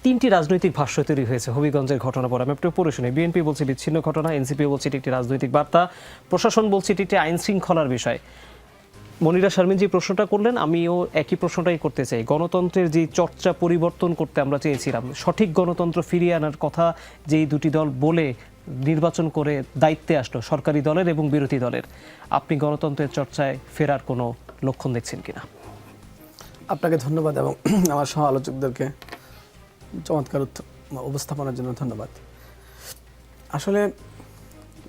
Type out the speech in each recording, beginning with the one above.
তিনটি রাজনৈতিক ভাষ্য তৈরি হয়েছে হবিগঞ্জের ঘটনা পর। আমি একটু পড়ে শুনি। বিএনপি বলছে বিচ্ছিন্ন ঘটনা, এনসিপি বলছে এটি একটি রাজনৈতিক বার্তা, প্রশাসন বলছে এটি একটি আইন শৃঙ্খলার বিষয়। মনিরা শারমিন যে প্রশ্নটা করলেন, আমিও একই প্রশ্নটাই করতে চাই। গণতন্ত্রের যে চর্চা পরিবর্তন করতে আমরা চেয়েছিলাম, সঠিক গণতন্ত্র ফিরিয়ে আনার কথা যেই দুটি দল বলে নির্বাচন করে দায়িত্বে আসলো, সরকারি দলের এবং বিরোধী দলের, আপনি গণতন্ত্রের চর্চায় ফেরার কোনো লক্ষণ দেখছেন কিনা? আপনাকে ধন্যবাদ এবং আমার সহ আলোচকদেরকে চমৎকার উপস্থাপনার জন্য ধন্যবাদ। আসলে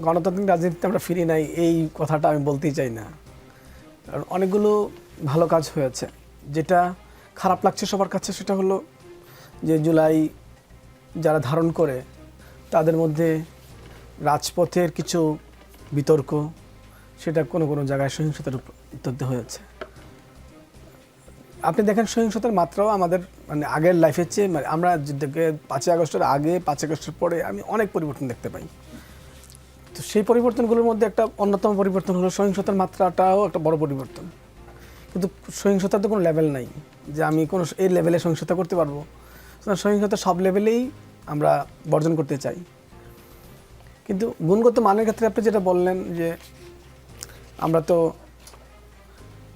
গণতান্ত্রিক রাজনীতিতে আমরা ফিরি নাই এই কথাটা আমি বলতেই চাই না, কারণ অনেকগুলো ভালো কাজ হয়েছে। যেটা খারাপ লাগছে সবার কাছে সেটা হলো যে জুলাই যারা ধারণ করে তাদের মধ্যে রাজপথের কিছু বিতর্ক, সেটা কোনো কোনো জায়গায় সহিংসতার উত্তর হয়েছে। আপনি দেখেন সহিংসতার মাত্রাও আমাদের মানে আগের লাইফের চেয়ে, মানে আমরা যেটাকে 5ই আগস্টের আগে 5ই আগস্টের পরে আমি অনেক পরিবর্তন দেখতে পাই। তো সেই পরিবর্তনগুলোর মধ্যে একটা অন্যতম পরিবর্তন হলো সহিংসতার মাত্রাটাও একটা বড় পরিবর্তন। কিন্তু সহিংসতার তো কোনো লেভেল নাই যে আমি কোনো এই লেভেলে সহিংসতা করতে পারবো। সহিংসতা সব লেভেলেই আমরা বর্জন করতে চাই। কিন্তু গুণগত মানের ক্ষেত্রে আপনি যেটা বললেন যে আমরা তো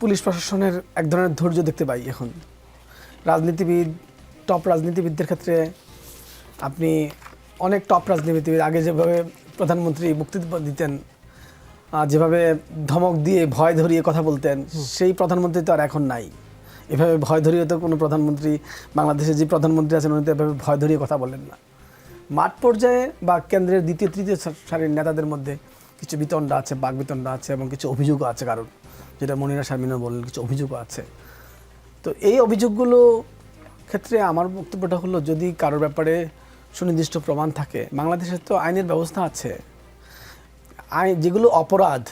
পুলিশ প্রশাসনের এক ধরনের ধৈর্য দেখতে পাই এখন। রাজনীতিবিদ, টপ রাজনীতিবিদদের ক্ষেত্রে আপনি অনেক টপ রাজনীতিবিদ আগে যেভাবে প্রধানমন্ত্রী বক্তব্য দিতেন, যেভাবে ধমক দিয়ে ভয় ধরিয়ে কথা বলতেন, সেই প্রধানমন্ত্রী তো আর এখন নাই। এভাবে ভয় ধরিয়ে তো কোনো প্রধানমন্ত্রী, বাংলাদেশে যে প্রধানমন্ত্রী আছেন উনি তো এভাবে ভয় ধরিয়ে কথা বলেন না। মাঠ পর্যায়ে বা কেন্দ্রের দ্বিতীয় তৃতীয় সারির নেতাদের মধ্যে কিছু বিতণ্ডা আছে, বাকবিতণ্ডা আছে এবং কিছু অভিযোগও আছে, কারণ যেটা মনিরা শারমিনও বললেন কিছু অভিযোগও আছে। তো এই অভিযোগগুলো ক্ষেত্রে আমার বক্তব্যটা হলো, যদি কারোর ব্যাপারে সুনির্দিষ্ট প্রমাণ থাকে, বাংলাদেশে তো আইনের ব্যবস্থা আছে। আইন যেগুলো অপরাধ,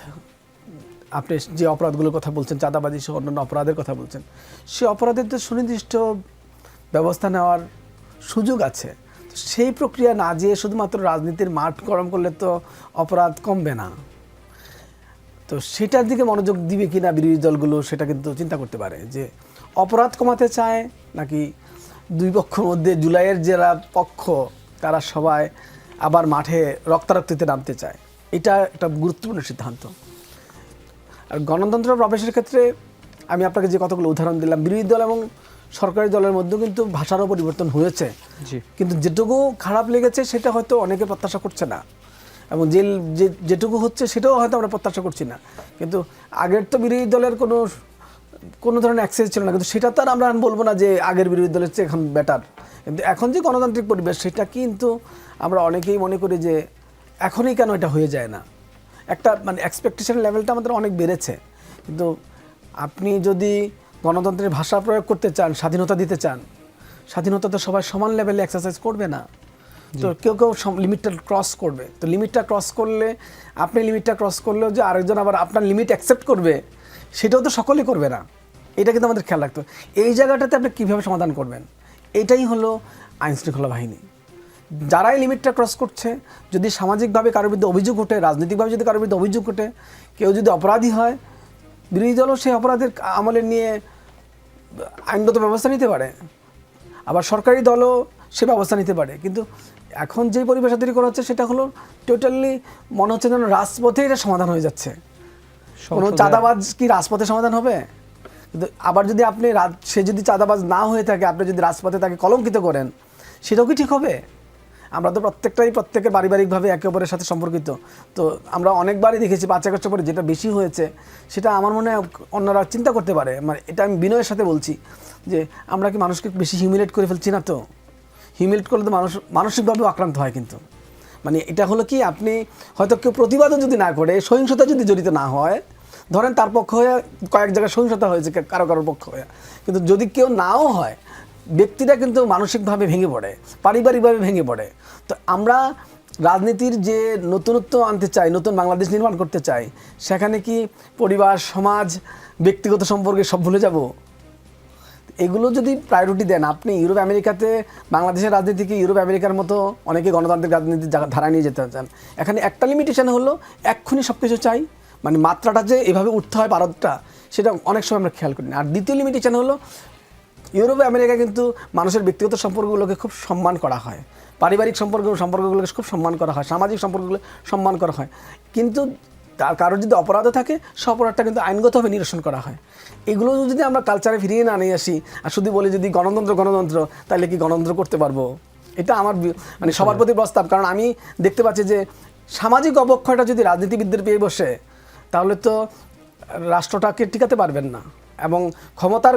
আপনি যে অপরাধগুলোর কথা বলছেন, চাঁদাবাজি সহ অন্যান্য অপরাধের কথা বলছেন, সে অপরাধের তো সুনির্দিষ্ট ব্যবস্থা নেওয়ার সুযোগ আছে। সেই প্রক্রিয়া না যেয়ে শুধুমাত্র রাজনীতির মাঠ গরম করলে তো অপরাধ কমবে না। তো সেটার দিকে মনোযোগ দিবে কিনা বিরোধী দলগুলো, সেটা কিন্তু চিন্তা করতে পারে যে অপরাধ কমাতে চায় নাকি দুই পক্ষের মধ্যে জুলাইয়ের যারা পক্ষ তারা সবাই আবার মাঠে রক্তারক্তিতে নামতে চায়। এটা একটা গুরুত্বপূর্ণ সিদ্ধান্ত। আর গণতন্ত্র প্রবেশের ক্ষেত্রে আমি আপনাকে যে কতগুলো উদাহরণ দিলাম, বিরোধী দল এবং সরকারি দলের মধ্যেও কিন্তু ভাষারও পরিবর্তন হয়েছে। কিন্তু যেটুকু খারাপ লেগেছে সেটা হয়তো অনেকে প্রত্যাশা করছে না, এবং যেটুকু হচ্ছে সেটাও হয়তো আমরা প্রত্যাশা করছি না। কিন্তু আগের তো বিরোধী দলের কোনো ধরনের অ্যাক্সেস ছিল না, কিন্তু সেটা তো আর আমরা বলবো না যে আগের বিরোধী দলের চেয়ে এখন বেটার। কিন্তু এখন যে গণতান্ত্রিক পরিবেশ, সেটা কিন্তু আমরা অনেকেই মনে করি যে এখনই কেন এটা হয়ে যায় না। একটা মানে এক্সপেকটেশন লেভেলটা আমাদের অনেক বেড়েছে। কিন্তু আপনি যদি গণতন্ত্রের ভাষা প্রয়োগ করতে চান, স্বাধীনতা দিতে চান, স্বাধীনতা তো সবাই সমান লেভেলে এক্সারসাইজ করবে না। তো কেউ কেউ লিমিটটা ক্রস করবে। তো লিমিটটা ক্রস করলে, আপনি লিমিটটা ক্রস করলেও যে আরেকজন আবার আপনার লিমিট অ্যাকসেপ্ট করবে, সেটাও তো সকলেই করবে না। এটা কিন্তু আমাদের খেয়াল রাখতে হবে। এই জায়গাটাতে আপনি কীভাবে সমাধান করবেন, এটাই হলো আইনশৃঙ্খলা বাহিনী। যারাই লিমিটটা ক্রস করছে, যদি সামাজিকভাবে কারোর বিরুদ্ধে অভিযোগ ওঠে, রাজনৈতিকভাবে যদি কারোর বিরুদ্ধে অভিযোগ ওঠে, কেউ যদি অপরাধী হয়, বিরোধী দলও সেই অপরাধের আমলে নিয়ে আইনগত ব্যবস্থা নিতে পারে, আবার সরকারি দলও সে ব্যবস্থা নিতে পারে। কিন্তু এখন যেই পরিবেশ তৈরি করা হচ্ছে সেটা হলো টোটালি মনে হচ্ছে যেন রাজপথে এটা সমাধান হয়ে যাচ্ছে। কোনো চাঁদাবাজ কি রাজপথে সমাধান হবে? কিন্তু আবার যদি আপনি সে যদি চাঁদাবাজ না হয়ে থাকে, আপনি যদি রাজপথে তাকে কলঙ্কিত করেন, সেটাও কি ঠিক হবে? আমরা তো প্রত্যেকের পারিবারিকভাবে একে অপরের সাথে সম্পর্কিত। তো আমরা অনেকবারই দেখেছি 5 আগস্টের পরে যেটা বেশি হয়েছে, সেটা আমার মনে হয় অন্যরা চিন্তা করতে পারে। মানে এটা আমি বিনয়ের সাথে বলছি যে আমরা কি মানুষকে বেশি হিউমিলেট করে ফেলছি না? তো হিউমিলেট করলে তো মানুষ মানসিকভাবেও আক্রান্ত হয়। কিন্তু মানে এটা হলো কি, আপনি হয়তো কেউ প্রতিবাদও যদি না করে, সহিংসতা যদি জড়িত না হয়, ধরেন তার পক্ষ হয়ে কয়েক জায়গায় সহিংসতা হয়েছে কারোর পক্ষ হয়ে, কিন্তু যদি কেউ নাও হয়, ব্যক্তিটা কিন্তু মানসিকভাবে ভেঙে পড়ে, পারিবারিকভাবে ভেঙে পড়ে। তো আমরা রাজনীতির যে নতুনত্ব আনতে চাই, নতুন বাংলাদেশ নির্মাণ করতে চাই, সেখানে কি পরিবার, সমাজ, ব্যক্তিগত সম্পর্কে সব ভুলে যাব? এগুলো যদি প্রায়োরিটি দেন, আপনি ইউরোপ আমেরিকাতে বাংলাদেশের রাজনীতিকে ইউরোপ আমেরিকার মতো অনেকে গণতান্ত্রিক রাজনীতির ধারা নিয়ে যেতে চান। এখানে একটা লিমিটেশন হলো এক্ষুনি সব কিছু চাই, মানে মাত্রাটা যে এভাবে উঠতে হয় পারদটা, সেটা অনেক সময় আমরা খেয়াল করি না। আর দ্বিতীয় লিমিটেশন হলো ইউরোপে আমেরিকা কিন্তু মানুষের ব্যক্তিগত সম্পর্কগুলোকে খুব সম্মান করা হয়, পারিবারিক সম্পর্কগুলোকে খুব সম্মান করা হয়, সামাজিক সম্পর্কগুলো সম্মান করা হয়। কিন্তু তার কারোর যদি অপরাধ থাকে, সে অপরাধটা কিন্তু আইনগতভাবে নিরসন করা হয়। এগুলো যদি আমরা কালচারে ফিরিয়ে না নিয়ে আসি আর শুধু বলি যদি গণতন্ত্র, তাহলে কি গণতন্ত্র করতে পারবো? এটা আমার মানে সবার প্রতি প্রস্তাব। কারণ আমি দেখতে পাচ্ছি যে সামাজিক অবক্ষয়টা যদি রাজনীতিবিদদের পেয়ে বসে, তাহলে তো রাষ্ট্রটাকে টিকাতে পারবেন না। এবং ক্ষমতার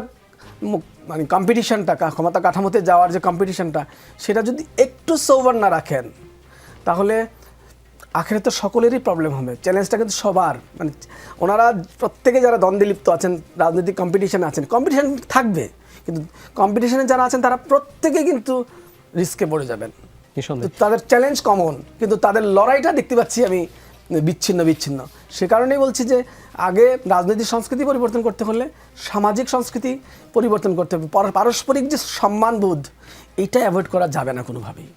মানে কম্পিটিশনটা, ক্ষমতা কাঠামোতে যাওয়ার যে কম্পিটিশনটা, সেটা যদি একটু সোবার না রাখেন, তাহলে আখেরে তো সকলেরই প্রবলেম হবে। চ্যালেঞ্জটা কিন্তু সবার, মানে ওনারা প্রত্যেকে যারা দ্বন্দ্বে লিপ্ত আছেন, রাজনৈতিক কম্পিটিশনে আছেন, কম্পিটিশন থাকবে, কিন্তু কম্পিটিশনে যারা আছেন তারা প্রত্যেকেই কিন্তু রিস্কে পড়ে যাবেন। তাদের চ্যালেঞ্জ কমন, কিন্তু তাদের লড়াইটা দেখতে পাচ্ছি আমি বিচ্ছিন্ন। সে কারণেই বলছি যে আগে রাজনৈতিক সংস্কৃতি পরিবর্তন করতে হলে সামাজিক সংস্কৃতি পরিবর্তন করতে হবে। পারস্পরিক যে সম্মানবোধ, এইটা অ্যাভয়েড করা যাবে না কোনোভাবেই।